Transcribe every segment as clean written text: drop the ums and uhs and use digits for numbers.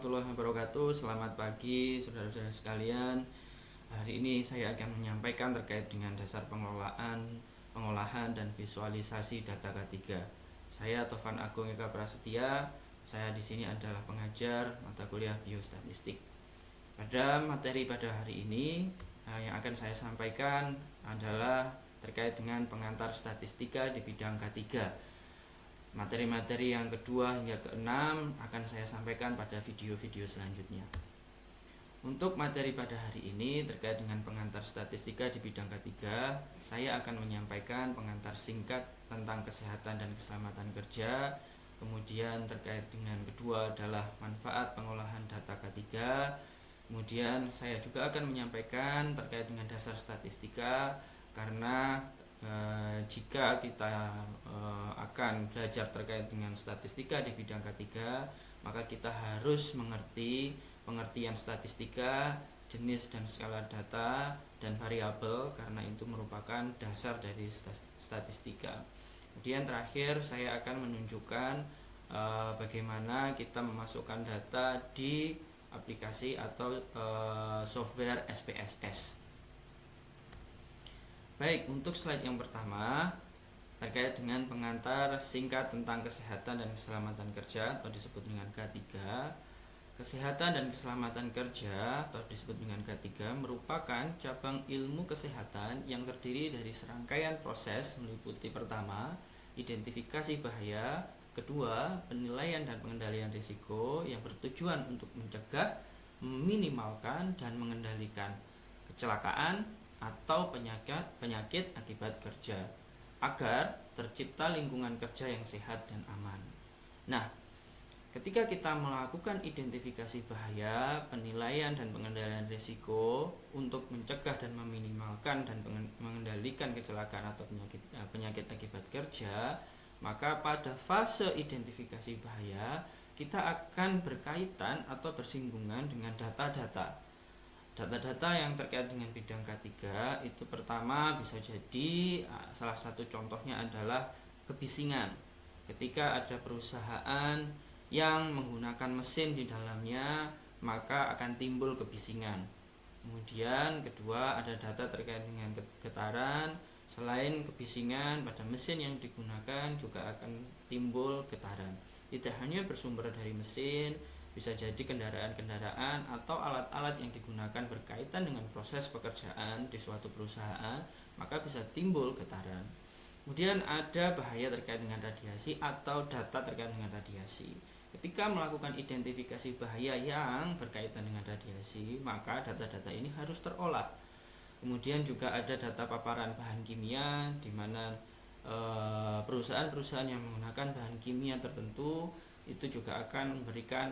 warahmatullahi wabarakatuh. Selamat pagi saudara-saudara sekalian. Hari ini saya akan menyampaikan terkait dengan dasar pengolahan dan visualisasi data K3. Saya Tovan Agung Eka Prasetya. Saya di sini adalah pengajar mata kuliah biostatistik. Pada materi pada hari ini yang akan saya sampaikan adalah terkait dengan pengantar statistika di bidang K3. Materi-materi yang kedua hingga keenam akan saya sampaikan pada video-video selanjutnya. Untuk materi pada hari ini terkait dengan pengantar statistika di bidang K3, saya akan menyampaikan pengantar singkat tentang kesehatan dan keselamatan kerja. Kemudian terkait dengan kedua adalah manfaat pengolahan data K3. Kemudian saya juga akan menyampaikan terkait dengan dasar statistika, karena jika kita akan belajar terkait dengan statistika di bidang K3, maka kita harus mengerti pengertian statistika, jenis dan skala data, dan variabel, karena itu merupakan dasar dari statistika. Kemudian terakhir saya akan menunjukkan bagaimana kita memasukkan data di aplikasi atau software SPSS. Baik, untuk slide yang pertama terkait dengan pengantar singkat tentang kesehatan dan keselamatan kerja atau disebut dengan K3. Kesehatan dan keselamatan kerja atau disebut dengan K3 merupakan cabang ilmu kesehatan yang terdiri dari serangkaian proses meliputi pertama, identifikasi bahaya, kedua, penilaian dan pengendalian risiko yang bertujuan untuk mencegah, meminimalkan dan mengendalikan kecelakaan atau penyakit akibat kerja agar tercipta lingkungan kerja yang sehat dan aman. Nah, ketika kita melakukan identifikasi bahaya, penilaian dan pengendalian risiko untuk mencegah dan meminimalkan dan mengendalikan kecelakaan atau penyakit akibat kerja, maka pada fase identifikasi bahaya kita akan berkaitan atau bersinggungan dengan data-data yang terkait dengan bidang K3. Itu pertama bisa jadi salah satu contohnya adalah kebisingan. Ketika ada perusahaan yang menggunakan mesin di dalamnya, maka akan timbul kebisingan. Kemudian kedua, ada data terkait dengan getaran. Selain kebisingan, pada mesin yang digunakan juga akan timbul getaran. Tidak hanya bersumber dari mesin, bisa jadi kendaraan-kendaraan atau alat-alat yang digunakan berkaitan dengan proses pekerjaan di suatu perusahaan, maka bisa timbul getaran. Kemudian ada bahaya terkait dengan radiasi atau data terkait dengan radiasi. Ketika melakukan identifikasi bahaya yang berkaitan dengan radiasi, maka data-data ini harus terolah. Kemudian juga ada data paparan bahan kimia, di mana perusahaan-perusahaan yang menggunakan bahan kimia tertentu itu juga akan memberikan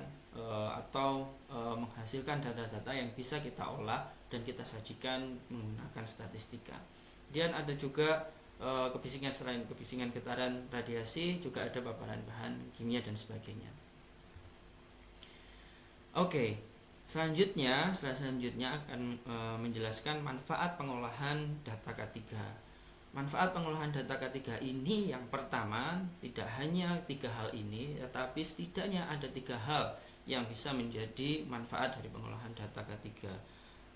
atau menghasilkan data-data yang bisa kita olah dan kita sajikan menggunakan statistika. Kemudian ada juga kebisingan, selain kebisingan getaran radiasi, juga ada paparan bahan kimia dan sebagainya. Oke, selanjutnya akan menjelaskan manfaat pengolahan data K3. Manfaat pengolahan data K3 ini yang pertama, tidak hanya 3 hal ini, tetapi setidaknya ada 3 hal yang bisa menjadi manfaat dari pengolahan data K3,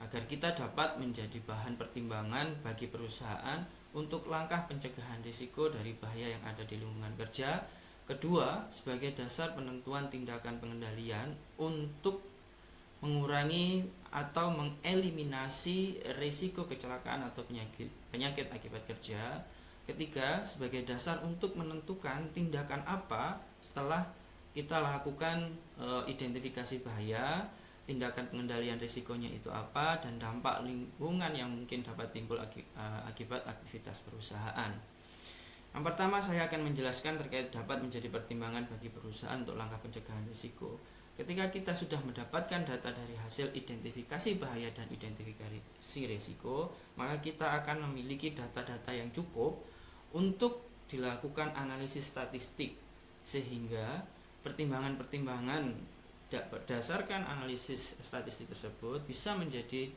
agar kita dapat menjadi bahan pertimbangan bagi perusahaan untuk langkah pencegahan risiko dari bahaya yang ada di lingkungan kerja. Kedua, sebagai dasar penentuan tindakan pengendalian untuk mengurangi atau mengeliminasi risiko kecelakaan atau penyakit akibat kerja. Ketiga, sebagai dasar untuk menentukan tindakan apa setelah kita lakukan identifikasi bahaya, tindakan pengendalian risikonya itu apa, dan dampak lingkungan yang mungkin dapat timbul akibat aktivitas perusahaan. Yang pertama, saya akan menjelaskan terkait dapat menjadi pertimbangan bagi perusahaan untuk langkah pencegahan risiko. Ketika kita sudah mendapatkan data dari hasil identifikasi bahaya dan identifikasi risiko, maka kita akan memiliki data-data yang cukup untuk dilakukan analisis statistik, sehingga pertimbangan-pertimbangan berdasarkan analisis statistik tersebut bisa menjadi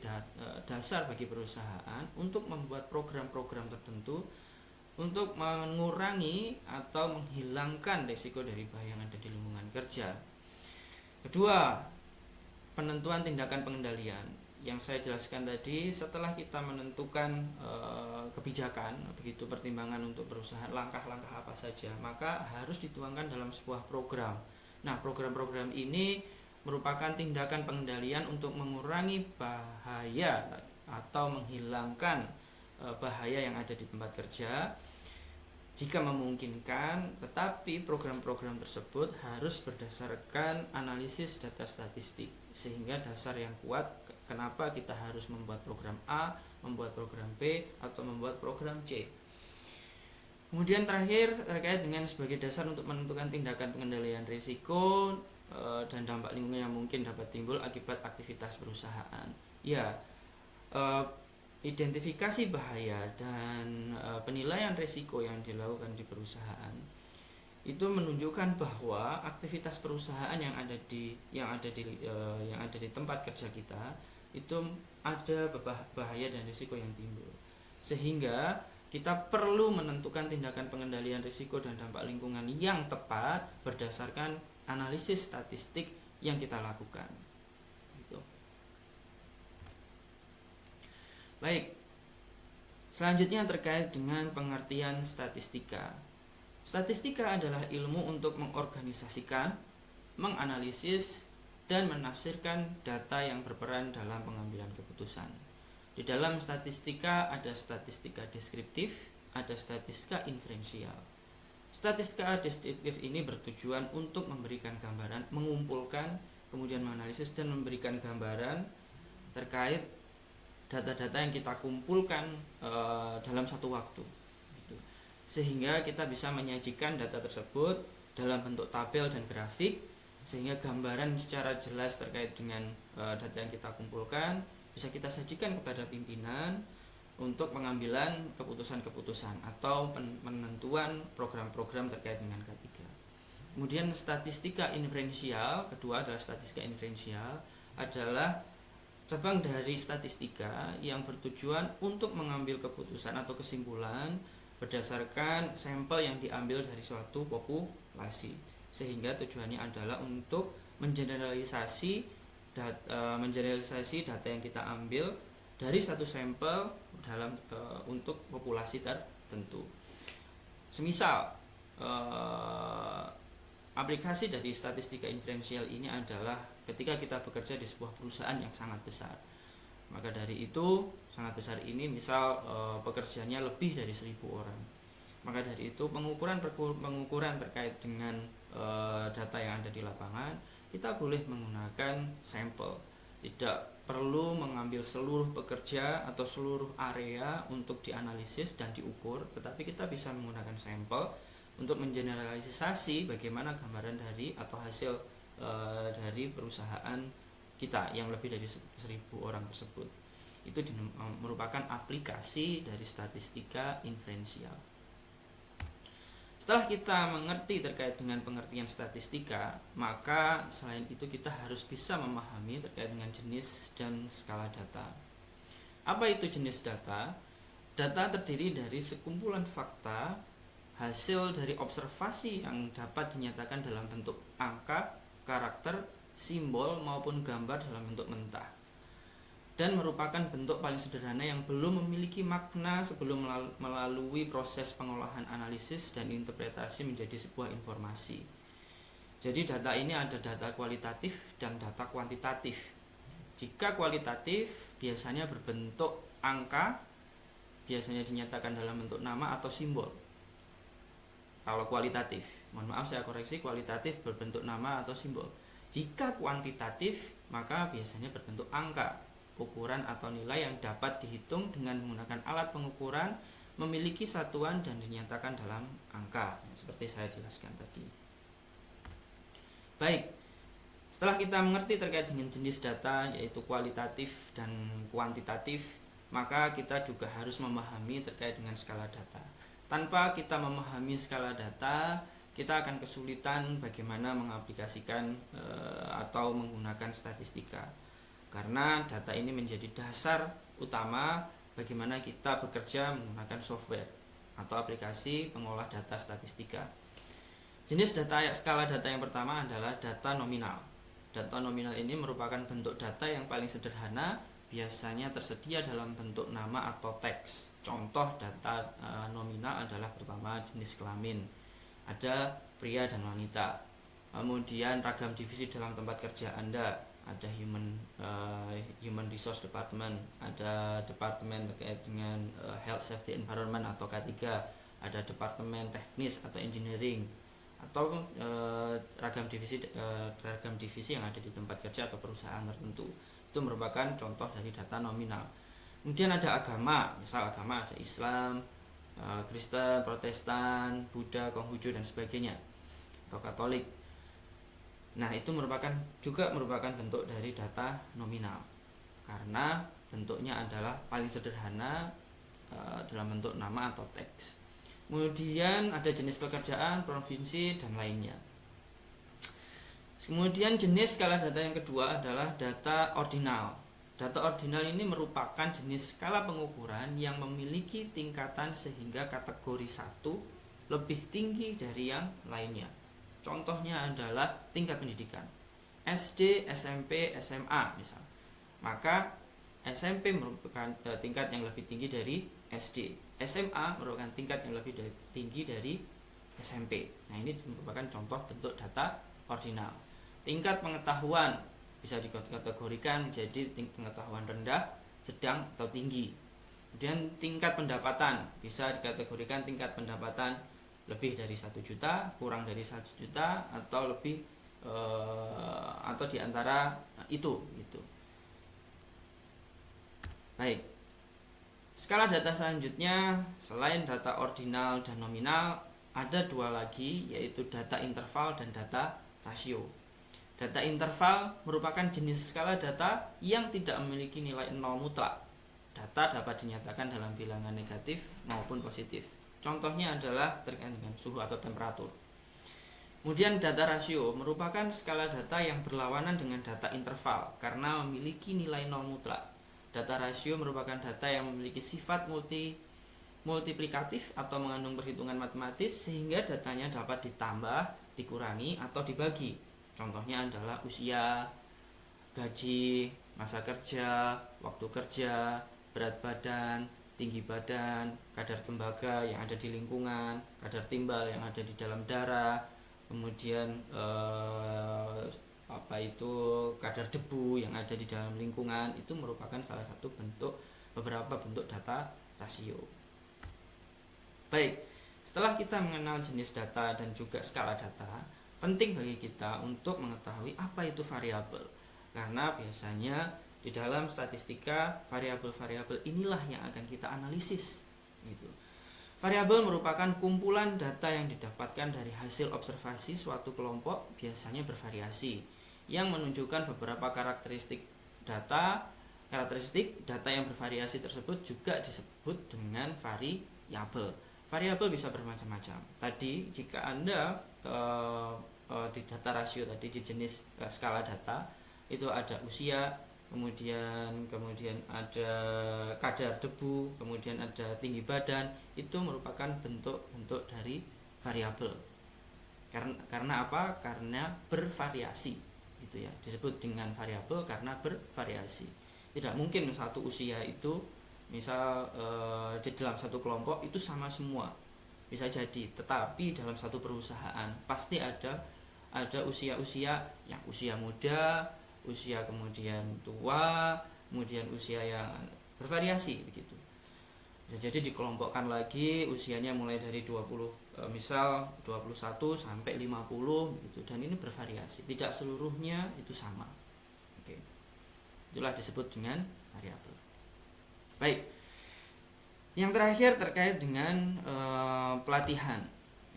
dasar bagi perusahaan untuk membuat program-program tertentu untuk mengurangi atau menghilangkan risiko dari bahaya yang ada di lingkungan kerja. Kedua, penentuan tindakan pengendalian yang saya jelaskan tadi. Setelah kita menentukan kebijakan, begitu pertimbangan untuk perusahaan, langkah-langkah apa saja, maka harus dituangkan dalam sebuah program. Nah, program-program ini merupakan tindakan pengendalian untuk mengurangi bahaya atau menghilangkan bahaya yang ada di tempat kerja jika memungkinkan, tetapi program-program tersebut harus berdasarkan analisis data statistik, sehingga dasar yang kuat kenapa kita harus membuat program A, membuat program B, atau membuat program C. Kemudian terakhir, terkait dengan sebagai dasar untuk menentukan tindakan pengendalian risiko dan dampak lingkungan yang mungkin dapat timbul akibat aktivitas perusahaan. Ya, identifikasi bahaya dan penilaian risiko yang dilakukan di perusahaan itu menunjukkan bahwa aktivitas perusahaan yang ada di tempat kerja kita itu ada bahaya dan risiko yang timbul, sehingga kita perlu menentukan tindakan pengendalian risiko dan dampak lingkungan yang tepat berdasarkan analisis statistik yang kita lakukan. Baik, selanjutnya terkait dengan pengertian statistika. Statistika adalah ilmu untuk mengorganisasikan, menganalisis, dan menafsirkan data yang berperan dalam pengambilan keputusan. Di dalam statistika ada statistika deskriptif, ada statistika inferensial. Statistika deskriptif ini bertujuan untuk memberikan gambaran, mengumpulkan, kemudian menganalisis dan memberikan gambaran terkait data-data yang kita kumpulkan dalam satu waktu, gitu. Sehingga kita bisa menyajikan data tersebut dalam bentuk tabel dan grafik, sehingga gambaran secara jelas terkait dengan data yang kita kumpulkan bisa kita sajikan kepada pimpinan untuk pengambilan keputusan-keputusan atau penentuan program-program terkait dengan K3. Kemudian statistika inferensial, kedua adalah statistika inferensial, adalah cabang dari statistika yang bertujuan untuk mengambil keputusan atau kesimpulan berdasarkan sampel yang diambil dari suatu populasi, sehingga tujuannya adalah untuk mengeneralisasi data yang kita ambil dari satu sampel dalam untuk populasi tertentu. Semisal aplikasi dari statistika inferensial ini adalah ketika kita bekerja di sebuah perusahaan yang sangat besar. Maka dari itu sangat besar ini misal pekerjaannya lebih dari 1.000 orang. Maka dari itu pengukuran terkait dengan data yang ada di lapangan, kita boleh menggunakan sampel. Tidak perlu mengambil seluruh pekerja atau seluruh area untuk dianalisis dan diukur, tetapi kita bisa menggunakan sampel untuk mengeneralisasi bagaimana gambaran dari atau hasil dari perusahaan kita yang lebih dari 1.000 orang tersebut. Itu merupakan aplikasi dari statistika inferensial. Setelah kita mengerti terkait dengan pengertian statistika, maka selain itu kita harus bisa memahami terkait dengan jenis dan skala data. Apa itu jenis data? Data terdiri dari sekumpulan fakta, hasil dari observasi yang dapat dinyatakan dalam bentuk angka, karakter, simbol maupun gambar dalam bentuk mentah, dan merupakan bentuk paling sederhana yang belum memiliki makna sebelum melalui proses pengolahan analisis dan interpretasi menjadi sebuah informasi. Jadi data ini ada data kualitatif dan data kuantitatif. Jika kualitatif biasanya berbentuk angka, biasanya dinyatakan dalam bentuk nama atau simbol. Kalau kualitatif, mohon maaf saya koreksi, kualitatif berbentuk nama atau simbol. Jika kuantitatif, maka biasanya berbentuk angka, ukuran atau nilai yang dapat dihitung dengan menggunakan alat pengukuran, memiliki satuan dan dinyatakan dalam angka, seperti saya jelaskan tadi. Baik, setelah kita mengerti terkait dengan jenis data yaitu kualitatif dan kuantitatif, maka kita juga harus memahami terkait dengan skala data. Tanpa kita memahami skala data, kita akan kesulitan bagaimana mengaplikasikan atau menggunakan statistika, karena data ini menjadi dasar utama bagaimana kita bekerja menggunakan software atau aplikasi pengolah data statistika. Jenis data skala data yang pertama adalah data nominal. Data nominal ini merupakan bentuk data yang paling sederhana, biasanya tersedia dalam bentuk nama atau teks. Contoh data nominal adalah pertama jenis kelamin, ada pria dan wanita. Kemudian ragam divisi dalam tempat kerja Anda, ada human resource department, ada departemen terkait dengan health safety environment atau K3, ada departemen teknis atau engineering, atau ragam divisi yang ada di tempat kerja atau perusahaan tertentu. Itu merupakan contoh dari data nominal. Kemudian ada agama, misal agama ada Islam, Kristen, Protestan, Buddha, Konghucu dan sebagainya, atau Katolik. Nah, itu juga merupakan bentuk dari data nominal karena bentuknya adalah paling sederhana dalam bentuk nama atau teks. Kemudian ada jenis pekerjaan, provinsi, dan lainnya. Kemudian jenis skala data yang kedua adalah data ordinal. Data ordinal ini merupakan jenis skala pengukuran yang memiliki tingkatan sehingga kategori 1 lebih tinggi dari yang lainnya. Contohnya adalah tingkat pendidikan, SD, SMP, SMA misal. Maka SMP merupakan tingkat yang lebih tinggi dari SD. SMA merupakan tingkat yang lebih tinggi dari SMP. Nah, ini merupakan contoh bentuk data ordinal. Tingkat pengetahuan bisa dikategorikan menjadi pengetahuan rendah, sedang, atau tinggi. Kemudian tingkat pendapatan bisa dikategorikan tingkat pendapatan lebih dari 1 juta, kurang dari 1 juta, atau lebih atau diantara itu gitu. Baik, skala data selanjutnya selain data ordinal dan nominal ada 2 lagi, yaitu data interval dan data rasio. Data interval merupakan jenis skala data yang tidak memiliki nilai 0 mutlak. Data dapat dinyatakan dalam bilangan negatif maupun positif. Contohnya adalah terkait dengan suhu atau temperatur. Kemudian data rasio merupakan skala data yang berlawanan dengan data interval karena memiliki nilai 0 mutlak. Data rasio merupakan data yang memiliki sifat multiplikatif atau mengandung perhitungan matematis sehingga datanya dapat ditambah, dikurangi, atau dibagi. Contohnya adalah usia, gaji, masa kerja, waktu kerja, berat badan, tinggi badan, kadar tembaga yang ada di lingkungan, kadar timbal yang ada di dalam darah, kemudian kadar debu yang ada di dalam lingkungan. Itu merupakan salah satu beberapa bentuk data rasio. Baik, setelah kita mengenal jenis data dan juga skala data, penting bagi kita untuk mengetahui apa itu variabel. Karena biasanya di dalam statistika variabel-variabel inilah yang akan kita analisis gitu. Variabel merupakan kumpulan data yang didapatkan dari hasil observasi suatu kelompok, biasanya bervariasi, yang menunjukkan beberapa karakteristik data. Karakteristik data yang bervariasi tersebut juga disebut dengan variabel. Variabel bisa bermacam-macam. Tadi jika Anda di data rasio tadi di jenis skala data itu ada usia, kemudian ada kadar debu, kemudian ada tinggi badan, itu merupakan bentuk-bentuk dari variabel. Karena apa? Karena bervariasi, gitu ya. Disebut dengan variabel karena bervariasi. Tidak mungkin satu usia itu misal di dalam satu kelompok itu sama semua. Bisa jadi, tetapi dalam satu perusahaan pasti ada usia-usia yang usia muda, usia kemudian tua, kemudian usia yang bervariasi begitu. Jadi dikelompokkan lagi usianya mulai dari 21 sampai 50 gitu, dan ini bervariasi, tidak seluruhnya itu sama. Oke. Itulah disebut dengan variabel. Baik. Yang terakhir terkait dengan pelatihan.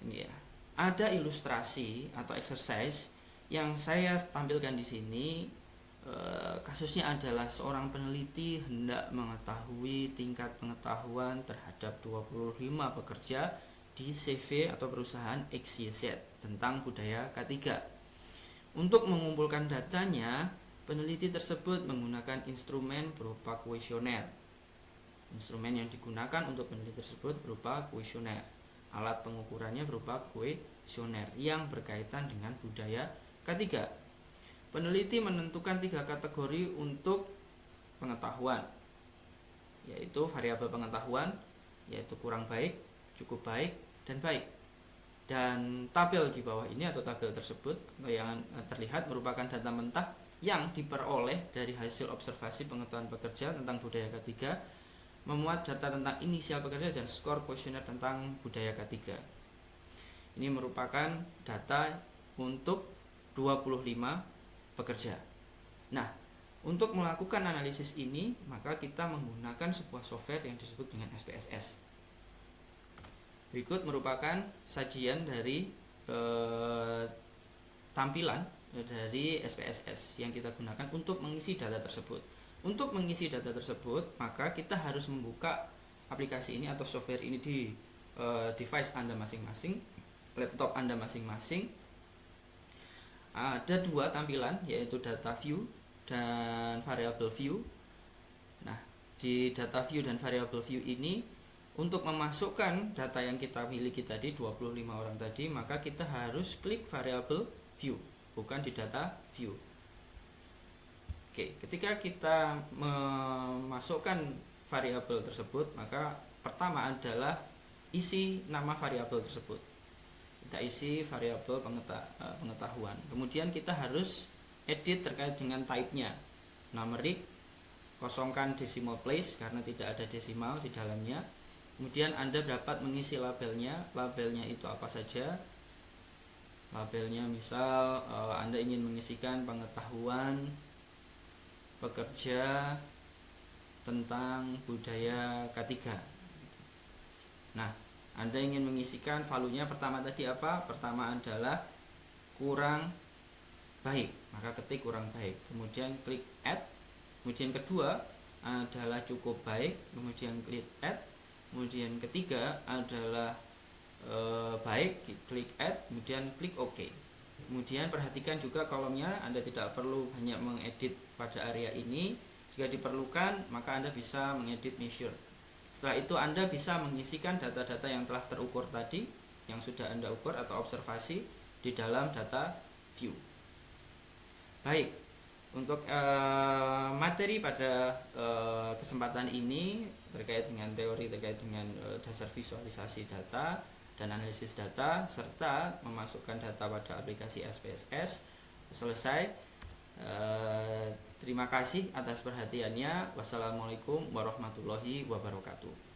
Ini ya. Ada ilustrasi atau exercise yang saya tampilkan di sini. Kasusnya adalah seorang peneliti hendak mengetahui tingkat pengetahuan terhadap 25 pekerja di CV atau perusahaan XYZ tentang budaya K3. Untuk mengumpulkan datanya, peneliti tersebut menggunakan instrumen berupa kuesioner. Instrumen yang digunakan untuk peneliti tersebut berupa kuesioner. Alat pengukurannya berupa kuesioner yang berkaitan dengan budaya K3. Peneliti menentukan 3 kategori untuk pengetahuan, yaitu variabel pengetahuan, yaitu kurang baik, cukup baik, dan baik. Dan tabel di bawah ini atau tabel tersebut yang terlihat merupakan data mentah yang diperoleh dari hasil observasi pengetahuan pekerja tentang budaya ketiga, memuat data tentang inisial pekerja dan skor kuesioner tentang budaya ketiga. Ini merupakan data untuk 25 pekerja. Nah, untuk melakukan analisis ini, maka kita menggunakan sebuah software yang disebut dengan SPSS. Berikut merupakan sajian dari tampilan dari SPSS yang kita gunakan untuk mengisi data tersebut. Untuk mengisi data tersebut, maka kita harus membuka aplikasi ini atau software ini di device Anda masing-masing, laptop Anda masing-masing. Ada 2 tampilan, yaitu data view dan variable view. Nah, di data view dan variable view ini, untuk memasukkan data yang kita miliki tadi 25 orang tadi, maka kita harus klik variable view, bukan di data view. Oke, ketika kita memasukkan variabel tersebut, maka pertama adalah isi nama variabel tersebut. Kita isi variabel pengetahuan. Kemudian kita harus edit terkait dengan type-nya. Numeric, kosongkan decimal place karena tidak ada desimal di dalamnya. Kemudian Anda dapat mengisi labelnya. Labelnya itu apa saja? Labelnya misal Anda ingin mengisikan pengetahuan pekerja tentang budaya ketiga. Nah, Anda ingin mengisikan valuenya pertama tadi apa? Pertama adalah kurang baik, maka ketik kurang baik. Kemudian klik add. Kemudian kedua adalah cukup baik, kemudian klik add. Kemudian ketiga adalah baik, klik add, kemudian klik OK. Kemudian perhatikan juga kolomnya, Anda tidak perlu hanya mengedit pada area ini. Jika diperlukan, maka Anda bisa mengedit measure. Setelah itu Anda bisa mengisikan data-data yang telah terukur tadi, yang sudah Anda ukur atau observasi di dalam data view. Baik, untuk materi pada kesempatan ini terkait dengan teori terkait dengan dasar visualisasi data dan analisis data serta memasukkan data pada aplikasi SPSS selesai. Terima kasih atas perhatiannya. Wassalamualaikum warahmatullahi wabarakatuh.